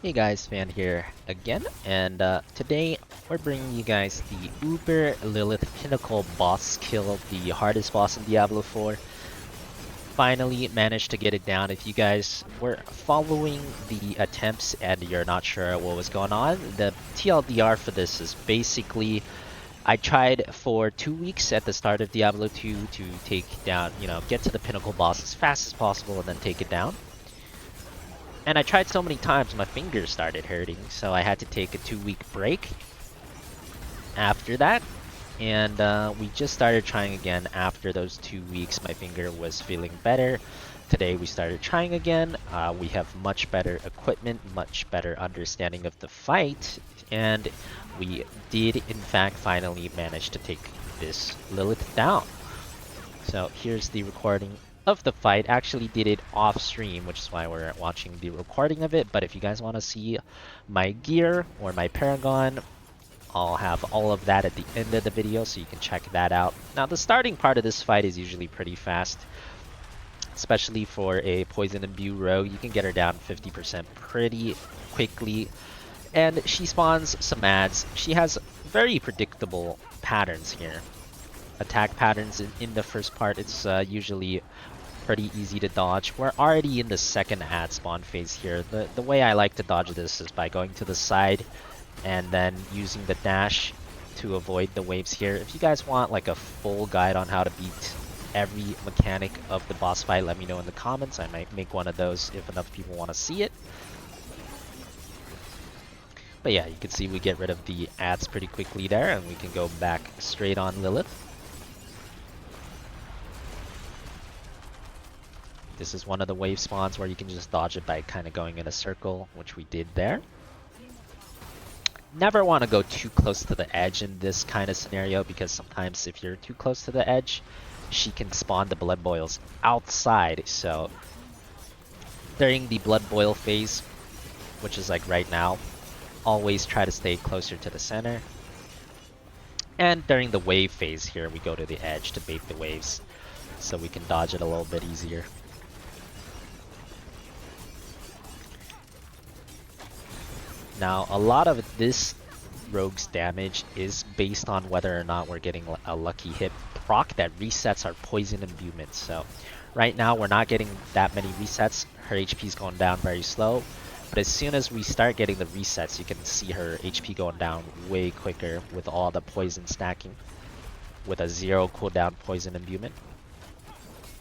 Hey guys, Fan here again, and today we're bringing you guys the Uber Lilith Pinnacle boss kill, the hardest boss in Diablo 4. Finally managed to get it down. If you guys were following the attempts and you're not sure what was going on, the TLDR for this is basically I tried for 2 weeks at the start of Diablo 2 to take down, get to the Pinnacle boss as fast as possible and then take it down. And I tried so many times, my fingers started hurting, so I had to take a 2-week break after that. And we just started trying again after those 2 weeks. My finger was feeling better. Today we started trying again. We have much better equipment, much better understanding of the fight, and we did in fact finally manage to take this Lilith down. So here's the recording of the fight. Actually did it off stream, which is why we're watching the recording of it. But if you guys want to see my gear or my Paragon, I'll have all of that at the end of the video, so you can check that out. Now the starting part of this fight is usually pretty fast, especially for a Poison Imbue rogue. You can get her down 50% pretty quickly, and she spawns some ads. She has very predictable patterns here. Attack patterns in the first part, it's usually pretty easy to dodge. We're already in the second ad spawn phase here. The way I like to dodge this is by going to the side and then using the dash to avoid the waves here. If you guys want like a full guide on how to beat every mechanic of the boss fight, let me know in the comments. I might make one of those if enough people want to see it. But yeah, you can see we get rid of the ads pretty quickly there, and we can go back straight on Lilith. This is one of the wave spawns where you can just dodge it by kind of going in a circle, which we did there. Never want to go too close to the edge in this kind of scenario, because sometimes if you're too close to the edge, she can spawn the blood boils outside. So during the blood boil phase, which is like right now, always try to stay closer to the center. And during the wave phase here, we go to the edge to bait the waves, so we can dodge it a little bit easier. Now, a lot of this rogue's damage is based on whether or not we're getting a lucky hit proc that resets our poison imbuement. So right now we're not getting that many resets. Her HP is going down very slow. But as soon as we start getting the resets, you can see her HP going down way quicker with all the poison stacking with a 0 cooldown poison imbuement.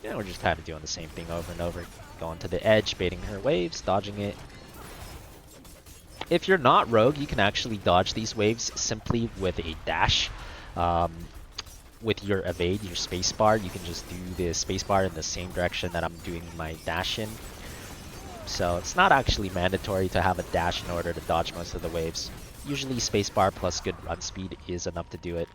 Yeah, we're just kind of doing the same thing over and over. Going to the edge, baiting her waves, dodging it. If you're not rogue, you can actually dodge these waves simply with a dash. With your evade, your spacebar, you can just do the spacebar in the same direction that I'm doing my dash in. So it's not actually mandatory to have a dash in order to dodge most of the waves. Usually spacebar plus good run speed is enough to do it.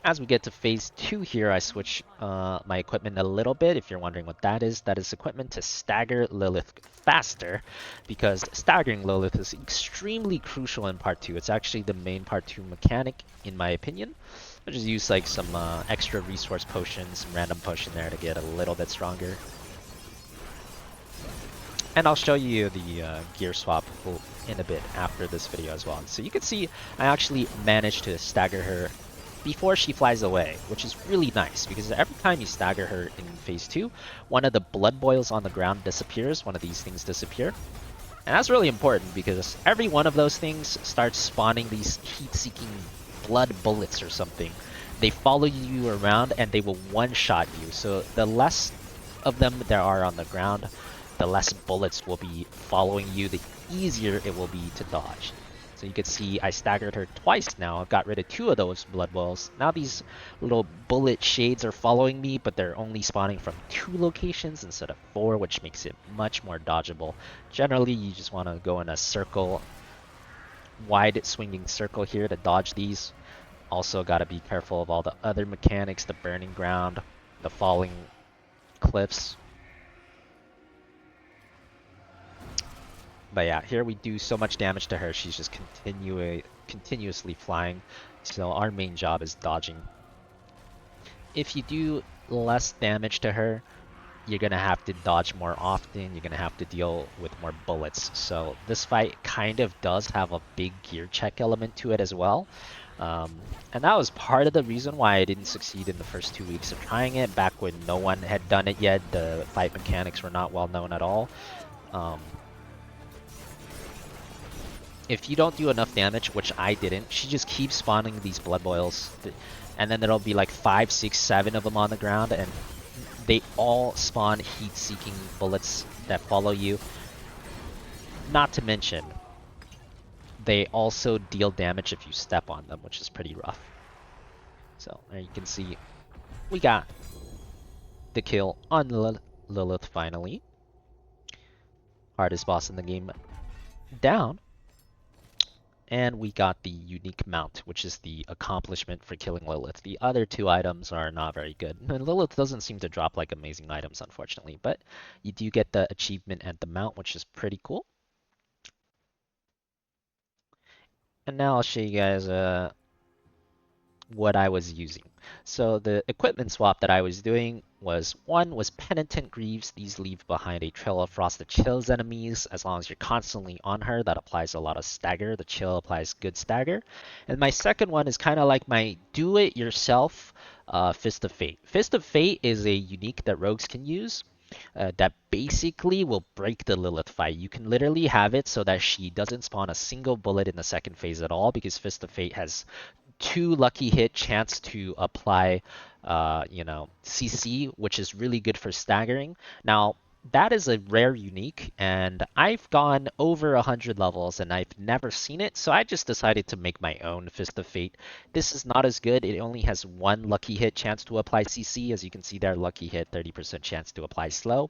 As we get to phase 2 here, I switch my equipment a little bit. If you're wondering what that is equipment to stagger Lilith faster, because staggering Lilith is extremely crucial in part 2. It's actually the main part 2 mechanic, in my opinion. I just use like some extra resource potions, some random potion there to get a little bit stronger. And I'll show you the gear swap in a bit after this video as well. So you can see I actually managed to stagger her before she flies away, which is really nice, because every time you stagger her in phase 2, one of the blood boils on the ground disappears, one of these things disappear. And that's really important, because every one of those things starts spawning these heat-seeking blood bullets or something. They follow you around and they will one-shot you, so the less of them there are on the ground, the less bullets will be following you, the easier it will be to dodge. So you can see I staggered her twice now. I've got rid of 2 of those blood boils. Now these little bullet shades are following me, but they're only spawning from 2 locations instead of 4, which makes it much more dodgeable. Generally, you just want to go in a circle, wide swinging circle here to dodge these. Also got to be careful of all the other mechanics, the burning ground, the falling cliffs. But yeah, here we do so much damage to her, she's just continuously flying. So our main job is dodging. If you do less damage to her, you're gonna have to dodge more often, you're gonna have to deal with more bullets. So this fight kind of does have a big gear check element to it as well. And that was part of the reason why I didn't succeed in the first 2 weeks of trying it, back when no one had done it yet. The fight mechanics were not well known at all. Um, if you don't do enough damage, which I didn't, she just keeps spawning these blood boils. And then there'll be like 5, 6, 7 of them on the ground, and they all spawn heat-seeking bullets that follow you. Not to mention, they also deal damage if you step on them, which is pretty rough. So there you can see we got the kill on Lilith finally. Hardest boss in the game down. And we got the unique mount, which is the accomplishment for killing Lilith. The other 2 items are not very good. And Lilith doesn't seem to drop like amazing items, unfortunately. But you do get the achievement and the mount, which is pretty cool. And now I'll show you guys what I was using. So the equipment swap that I was doing was, one was Penitent Greaves. These leave behind a trail of frost that chills enemies. As long as you're constantly on her, that applies a lot of stagger. The chill applies good stagger. And my second one is kind of like my do-it-yourself Fist of Fate. Fist of Fate is a unique that rogues can use. That basically will break the Lilith fight. You can literally have it so that she doesn't spawn a single bullet in the second phase at all, because Fist of Fate has 2 lucky hit chance to apply, CC, which is really good for staggering. Now, that is a rare unique, and I've gone over 100 levels and I've never seen it, so I just decided to make my own Fist of Fate. This is not as good. It only has 1 lucky hit chance to apply CC. As you can see there, lucky hit, 30% chance to apply slow.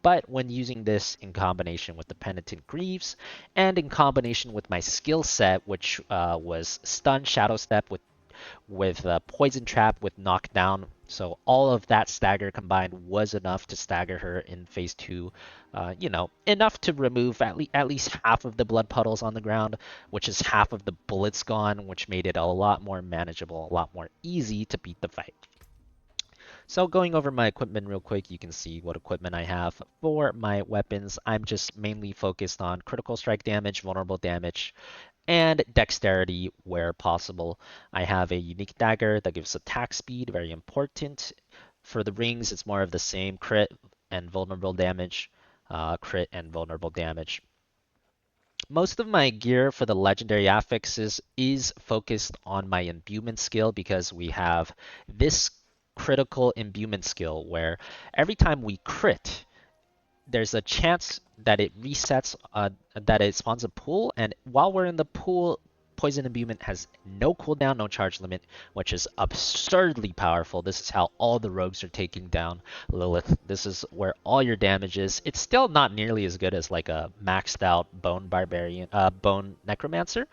But when using this in combination with the Penitent Greaves, and in combination with my skill set, which was Stun, Shadow Step with Poison Trap, with Knockdown, so all of that stagger combined was enough to stagger her in phase 2. Enough to remove at least half of the blood puddles on the ground, which is half of the bullets gone, which made it a lot more manageable, a lot more easy to beat the fight. So going over my equipment real quick, you can see what equipment I have. For my weapons, I'm just mainly focused on critical strike damage, vulnerable damage, and dexterity where possible. I have a unique dagger that gives attack speed, very important. For the rings, it's more of the same crit and vulnerable damage, crit and vulnerable damage. Most of my gear for the legendary affixes is focused on my imbuement skill, because we have this critical imbuement skill where every time we crit, there's a chance that it resets, that it spawns a pool, and while we're in the pool, Poison Imbuement has no cooldown, no charge limit, which is absurdly powerful. This is how all the rogues are taking down Lilith. This is where all your damage is. It's still not nearly as good as like a maxed out Bone Necromancer,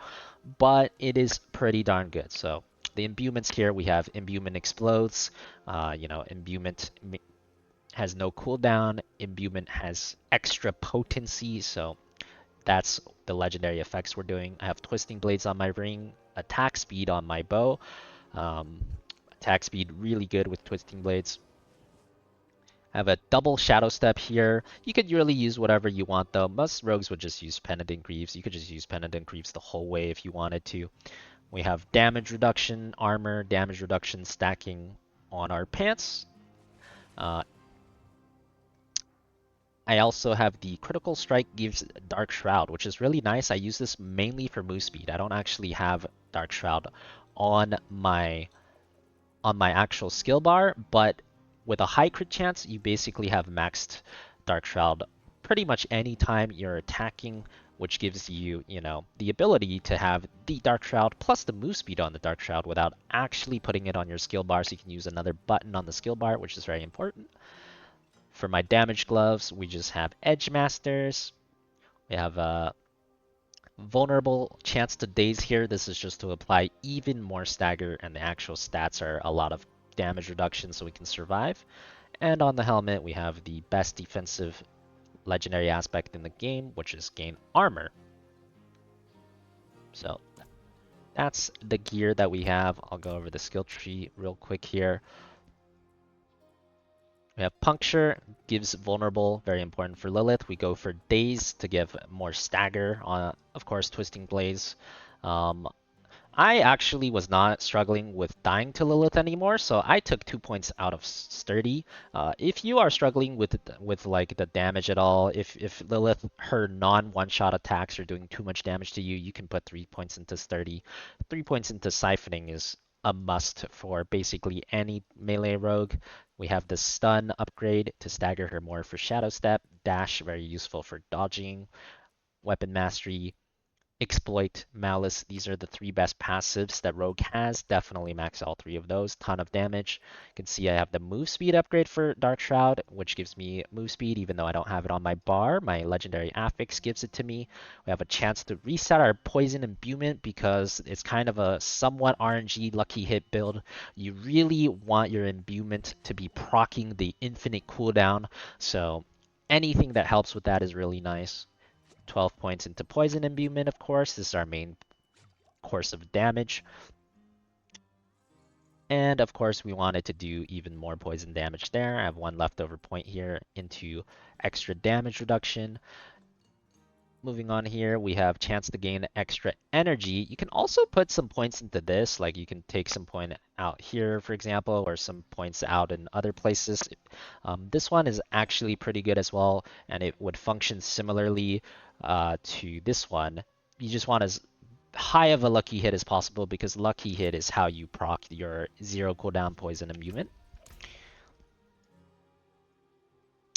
but it is pretty darn good. So the imbuments here, we have Imbuement Explodes, Imbuement has no cooldown, Imbuement has extra potency, so that's the legendary effects we're doing. I have Twisting Blades on my ring, attack speed on my bow. Um, Attack speed really good with Twisting Blades. I have a double Shadow Step here. You could really use whatever you want though. Most rogues would just use Penitent Greaves. You could just use Penitent Greaves the whole way if you wanted to. We have damage reduction, armor, damage reduction stacking on our pants. I also have the critical strike gives Dark Shroud, which is really nice. I use this mainly for move speed. I don't actually have Dark Shroud on my actual skill bar, but with a high crit chance, you basically have maxed Dark Shroud pretty much any time you're attacking, which gives you, the ability to have the Dark Shroud plus the move speed on the Dark Shroud without actually putting it on your skill bar, so you can use another button on the skill bar, which is very important. For my damage gloves, we just have Edge Masters. We have a vulnerable chance to daze here. This is just to apply even more stagger, and the actual stats are a lot of damage reduction so we can survive. And on the helmet, we have the best defensive legendary aspect in the game, which is gain armor. So that's the gear that we have. I'll go over the skill tree real quick here. We have Puncture, gives vulnerable, very important for Lilith. We go for Daze to give more stagger on, of course, Twisting Blaze. I actually was not struggling with dying to Lilith anymore, so I took 2 points out of Sturdy. If you are struggling with like the damage at all, if Lilith, her non one-shot attacks are doing too much damage to you, you can put 3 points into Sturdy. 3 points into Siphoning is a must for basically any melee rogue. We have the stun upgrade to stagger her more for Shadow Step, dash very useful for dodging, weapon mastery, Exploit, Malice, these are the three best passives that Rogue has. Definitely max all three of those. Ton of damage. You can see I have the move speed upgrade for Dark Shroud, which gives me move speed even though I don't have it on my bar. My legendary affix gives it to me. We have a chance to reset our poison imbuement because it's kind of a somewhat RNG lucky hit build. You really want your imbuement to be proccing the infinite cooldown, so anything that helps with that is really nice. 12 points into poison imbuement, of course. This is our main course of damage. And of course, we wanted to do even more poison damage there. I have one leftover point here into extra damage reduction. Moving on here, we have chance to gain extra energy. You can also put some points into this, like you can take some point out here, for example, or some points out in other places. This one is actually pretty good as well, and it would function similarly to this one. You just want as high of a lucky hit as possible because lucky hit is how you proc your 0 cooldown poison imbuement.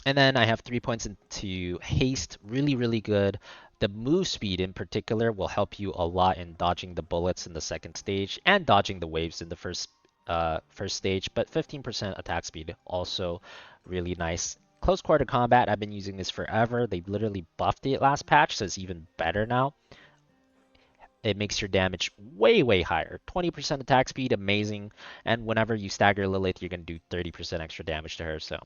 And then I have 3 points into haste, really, really good. The move speed in particular will help you a lot in dodging the bullets in the second stage and dodging the waves in the first stage, but 15% attack speed also really nice. Close quarter combat, I've been using this forever. They literally buffed it last patch, so it's even better now. It makes your damage way, way higher. 20% attack speed, amazing. And whenever you stagger Lilith, you're going to do 30% extra damage to her, so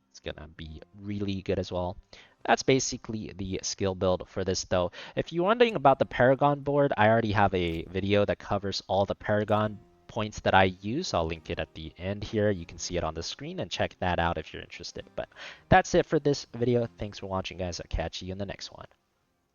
it's going to be really good as well. That's basically the skill build for this though. If you're wondering about the Paragon board, I already have a video that covers all the Paragon points that I use. I'll link it at the end here. You can see it on the screen and check that out if you're interested. But that's it for this video. Thanks for watching, guys. I'll catch you in the next one.